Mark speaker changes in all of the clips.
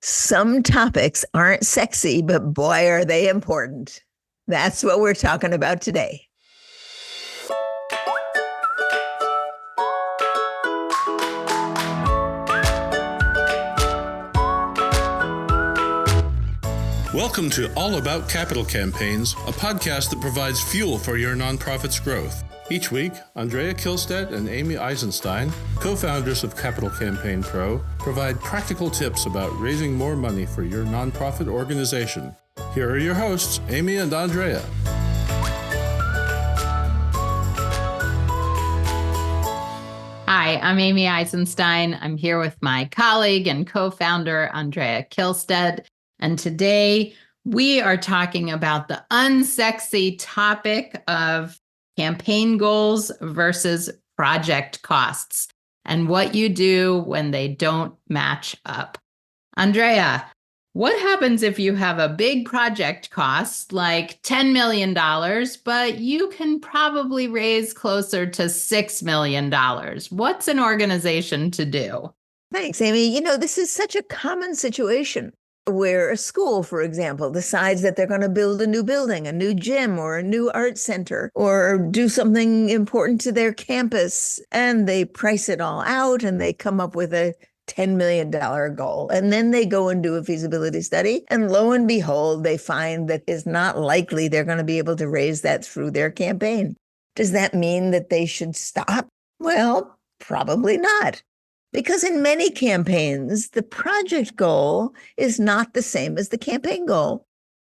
Speaker 1: Some topics aren't sexy, but boy, are they important. That's what we're talking about today.
Speaker 2: Welcome to All About Capital Campaigns, a podcast that provides fuel for your nonprofit's growth. Each week, Andrea Kihlstedt and Amy Eisenstein, co-founders of Capital Campaign Pro, provide practical tips about raising more money for your nonprofit organization. Here are your hosts, Amy and Andrea.
Speaker 3: Hi, I'm Amy Eisenstein. I'm here with my colleague and co-founder, Andrea Kihlstedt. And today we are talking about the unsexy topic of campaign goals versus project costs and what you do when they don't match up. Andrea, what happens if you have a big project cost like $10 million, but you can probably raise closer to $6 million? What's an organization to do?
Speaker 1: Thanks, Amy. This is such a common situation where a school, for example, decides that they're going to build a new building, a new gym, or a new art center, or do something important to their campus, and they price it all out and they come up with a $10 million goal. And then they go and do a feasibility study. And lo and behold, they find that it's not likely they're going to be able to raise that through their campaign. Does that mean that they should stop? Well, probably not. Because in many campaigns, the project goal is not the same as the campaign goal.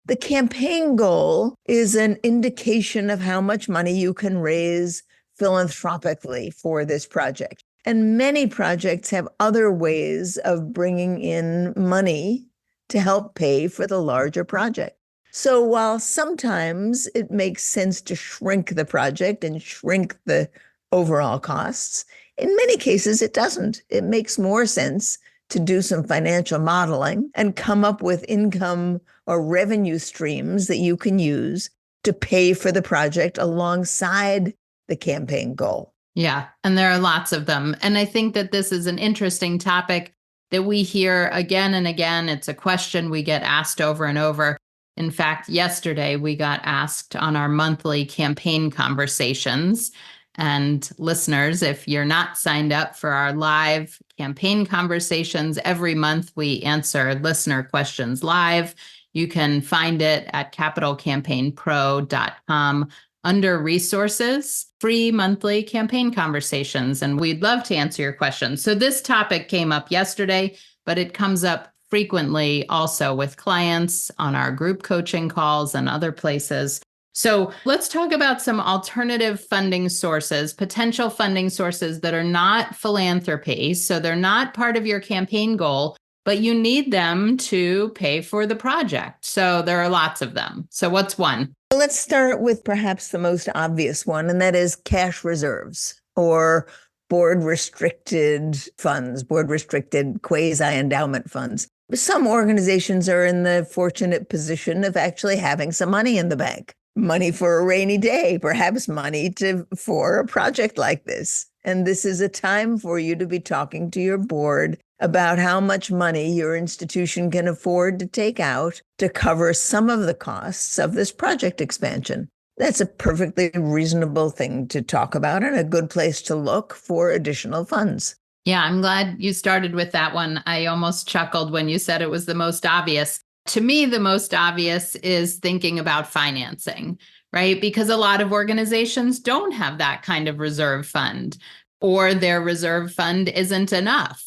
Speaker 1: The campaign goal is an indication of how much money you can raise philanthropically for this project. And many projects have other ways of bringing in money to help pay for the larger project. So while sometimes it makes sense to shrink the project and shrink the overall costs, in many cases, it doesn't. It makes more sense to do some financial modeling and come up with income or revenue streams that you can use to pay for the project alongside the campaign goal.
Speaker 3: Yeah, and there are lots of them. And I think that this is an interesting topic that we hear again and again. It's a question we get asked over and over. In fact, yesterday we got asked on our monthly campaign conversations. And listeners, if you're not signed up for our live campaign conversations, every month we answer listener questions live. You can find it at capitalcampaignpro.com under resources, free monthly campaign conversations. And we'd love to answer your questions. So this topic came up yesterday, but it comes up frequently also with clients on our group coaching calls and other places. So let's talk about some alternative funding sources, potential funding sources that are not philanthropy. So they're not part of your campaign goal, but you need them to pay for the project. So there are lots of them. So what's one?
Speaker 1: Well, let's start with perhaps the most obvious one, and that is cash reserves or board-restricted funds, board-restricted quasi-endowment funds. Some organizations are in the fortunate position of actually having some money in the bank. Money for a rainy day, perhaps money for a project like this. And this is a time for you to be talking to your board about how much money your institution can afford to take out to cover some of the costs of this project expansion. That's a perfectly reasonable thing to talk about and a good place to look for additional funds.
Speaker 3: Yeah, I'm glad you started with that one. I almost chuckled when you said it was the most obvious. To me, the most obvious is thinking about financing, right? Because a lot of organizations don't have that kind of reserve fund, or their reserve fund isn't enough,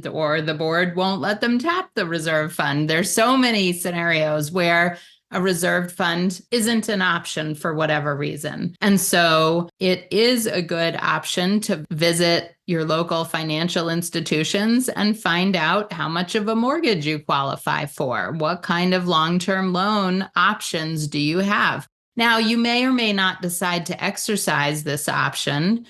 Speaker 3: or the board won't let them tap the reserve fund. There's so many scenarios where a reserved fund isn't an option for whatever reason. And so it is a good option to visit your local financial institutions and find out how much of a mortgage you qualify for. What kind of long-term loan options do you have? Now, you may or may not decide to exercise this option.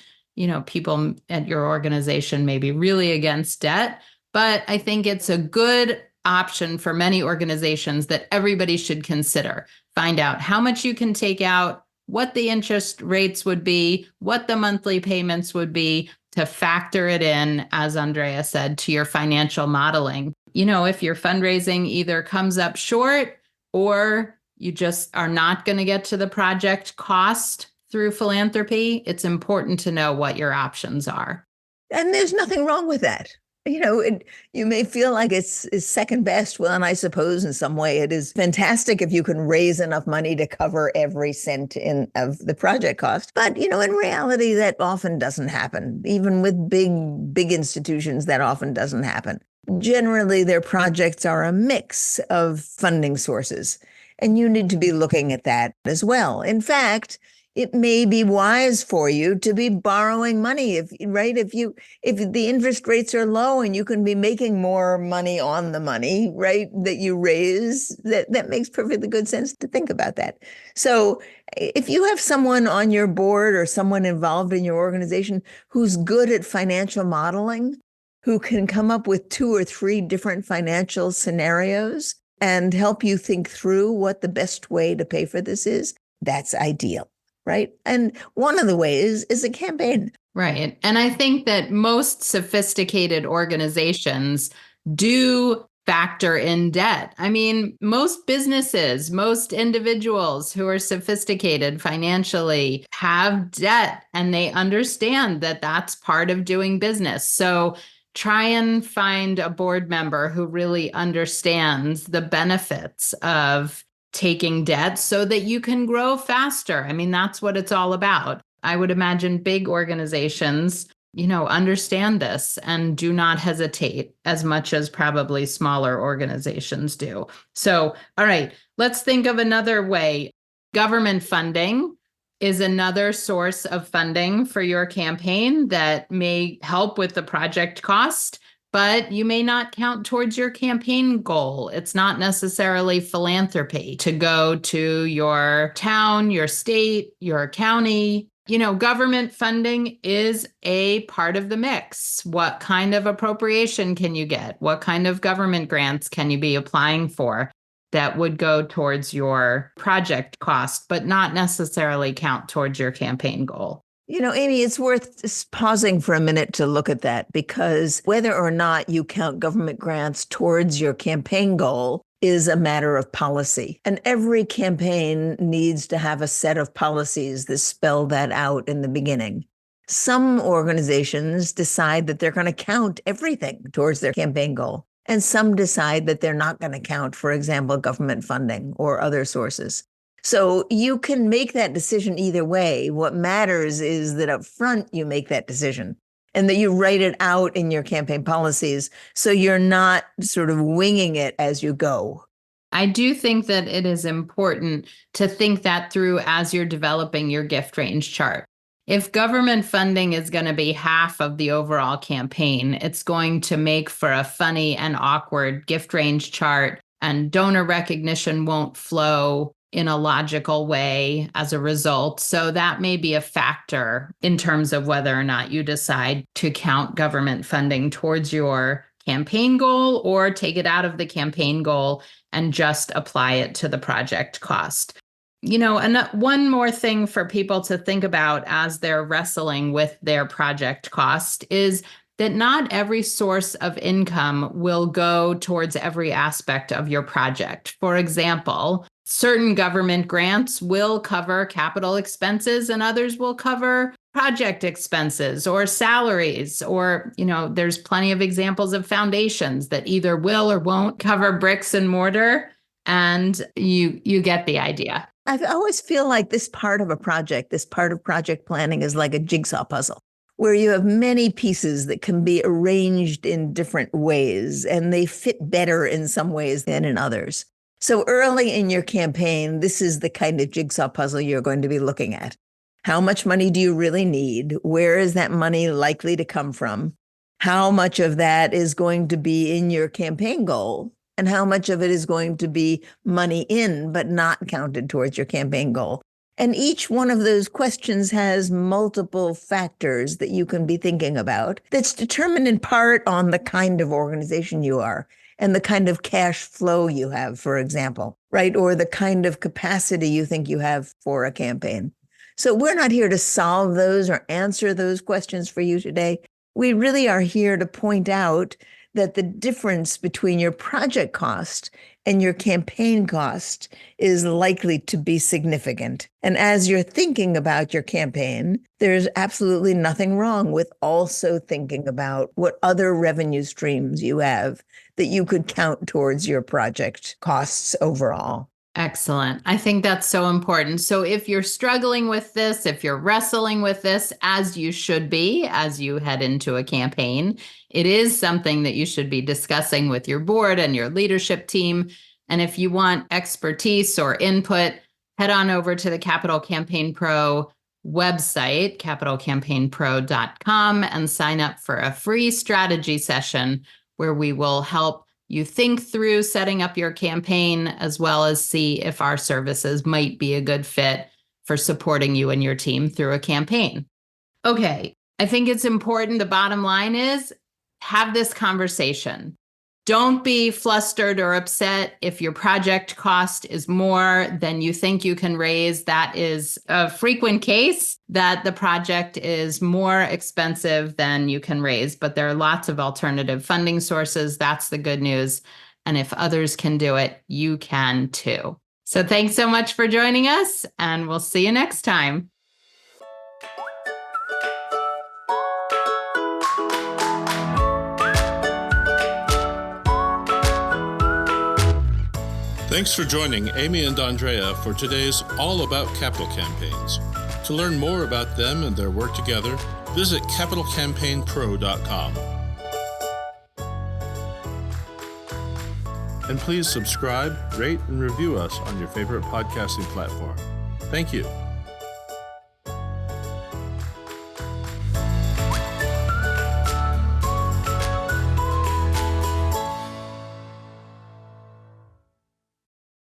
Speaker 3: People at your organization may be really against debt, but I think it's a good option for many organizations that everybody should consider. Find out how much you can take out, what the interest rates would be, what the monthly payments would be, to factor it in, as Andrea said, to your financial modeling. if your fundraising either comes up short or you just are not going to get to the project cost through philanthropy, it's important to know what your options are.
Speaker 1: And there's nothing wrong with that. You may feel like it's second best. Well, and I suppose in some way it is fantastic if you can raise enough money to cover every cent of the project cost. But, in reality, that often doesn't happen. Even with big institutions, that often doesn't happen. Generally, their projects are a mix of funding sources, and you need to be looking at that as well. In fact, it may be wise for you to be borrowing money if the interest rates are low and you can be making more money on the money, right, that you raise, that makes perfectly good sense to think about that. So if you have someone on your board or someone involved in your organization who's good at financial modeling, who can come up with 2 or 3 different financial scenarios and help you think through what the best way to pay for this is, that's ideal. Right. And one of the ways is a campaign.
Speaker 3: Right. And I think that most sophisticated organizations do factor in debt. I mean, most businesses, most individuals who are sophisticated financially have debt, and they understand that that's part of doing business. So try and find a board member who really understands the benefits of taking debt so that you can grow faster. I mean, that's what it's all about. I would imagine big organizations, understand this and do not hesitate as much as probably smaller organizations do. So, all right, let's think of another way. Government funding is another source of funding for your campaign that may help with the project cost, but you may not count towards your campaign goal. It's not necessarily philanthropy to go to your town, your state, your county. Government funding is a part of the mix. What kind of appropriation can you get? What kind of government grants can you be applying for that would go towards your project cost, but not necessarily count towards your campaign goal?
Speaker 1: Amy, it's worth pausing for a minute to look at that, because whether or not you count government grants towards your campaign goal is a matter of policy. And every campaign needs to have a set of policies that spell that out in the beginning. Some organizations decide that they're going to count everything towards their campaign goal. And some decide that they're not going to count, for example, government funding or other sources. So you can make that decision either way. What matters is that up front you make that decision and that you write it out in your campaign policies so you're not sort of winging it as you go.
Speaker 3: I do think that it is important to think that through as you're developing your gift range chart. If government funding is going to be half of the overall campaign, it's going to make for a funny and awkward gift range chart, and donor recognition won't flow in a logical way as a result. So that may be a factor in terms of whether or not you decide to count government funding towards your campaign goal or take it out of the campaign goal and just apply it to the project cost. And one more thing for people to think about as they're wrestling with their project cost is that not every source of income will go towards every aspect of your project. For example, certain government grants will cover capital expenses and others will cover project expenses or salaries, or, there's plenty of examples of foundations that either will or won't cover bricks and mortar, and you get the idea.
Speaker 1: I always feel like this part of a project, this part of project planning is like a jigsaw puzzle, where you have many pieces that can be arranged in different ways, and they fit better in some ways than in others. So early in your campaign, this is the kind of jigsaw puzzle you're going to be looking at. How much money do you really need? Where is that money likely to come from? How much of that is going to be in your campaign goal? And how much of it is going to be money in, but not counted towards your campaign goal? And each one of those questions has multiple factors that you can be thinking about that's determined in part on the kind of organization you are and the kind of cash flow you have, for example, right? Or the kind of capacity you think you have for a campaign. So we're not here to solve those or answer those questions for you today. We really are here to point out that the difference between your project cost and your campaign cost is likely to be significant. And as you're thinking about your campaign, there's absolutely nothing wrong with also thinking about what other revenue streams you have that you could count towards your project costs overall.
Speaker 3: Excellent. I think that's so important. So if you're struggling with this, if you're wrestling with this, as you should be, as you head into a campaign, it is something that you should be discussing with your board and your leadership team. And if you want expertise or input, head on over to the Capital Campaign Pro website, capitalcampaignpro.com, and sign up for a free strategy session where we will help you think through setting up your campaign, as well as see if our services might be a good fit for supporting you and your team through a campaign. Okay, I think it's important. The bottom line is have this conversation. Don't be flustered or upset if your project cost is more than you think you can raise. That is a frequent case that the project is more expensive than you can raise, but there are lots of alternative funding sources. That's the good news. And if others can do it, you can too. So thanks so much for joining us, and we'll see you next time.
Speaker 2: Thanks for joining Amy and Andrea for today's All About Capital Campaigns. To learn more about them and their work together, visit capitalcampaignpro.com. And please subscribe, rate, and review us on your favorite podcasting platform. Thank you.